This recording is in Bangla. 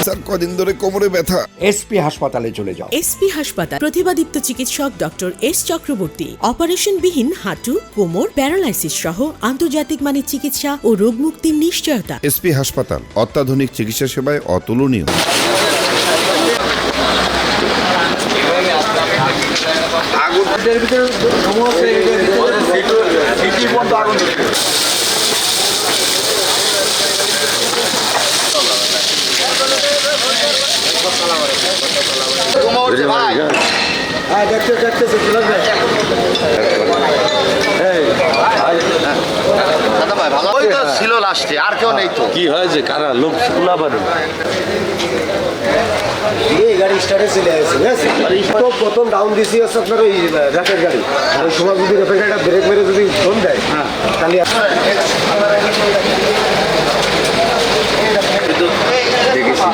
স্যার কদিন ধরে কোমরে ব্যথা। এসপি হাসপাতালে চলে যাও। এসপি হাসপাতাল, প্রতিভাদীপ্ত চিকিৎসক ডক্টর এস চক্রবর্তী। অপারেশনবিহীন হাঁটু, কোমর, প্যারালাইসিস সহ আন্তর্জাতিক মানের চিকিৎসা ও রোগ মুক্তির নিশ্চয়তা। এসপি হাসপাতাল, অত্যাধুনিক চিকিৎসা সেবায় অতুলনীয়। ছিল লাস্টে, আর কেউ নেই তো। কি হয়েছে? কারা লোক খোলা পারে গাড়ি স্টার্টে চলে আসছে, তো প্রথম ডাউন দিছি হচ্ছে আপনার ওই র্যাপের গাড়ি। ওই সময় যদি র্যাপের গাড়িটা ব্রেক মেরে যদি ফোন দেয়, তাহলে দেখেছি।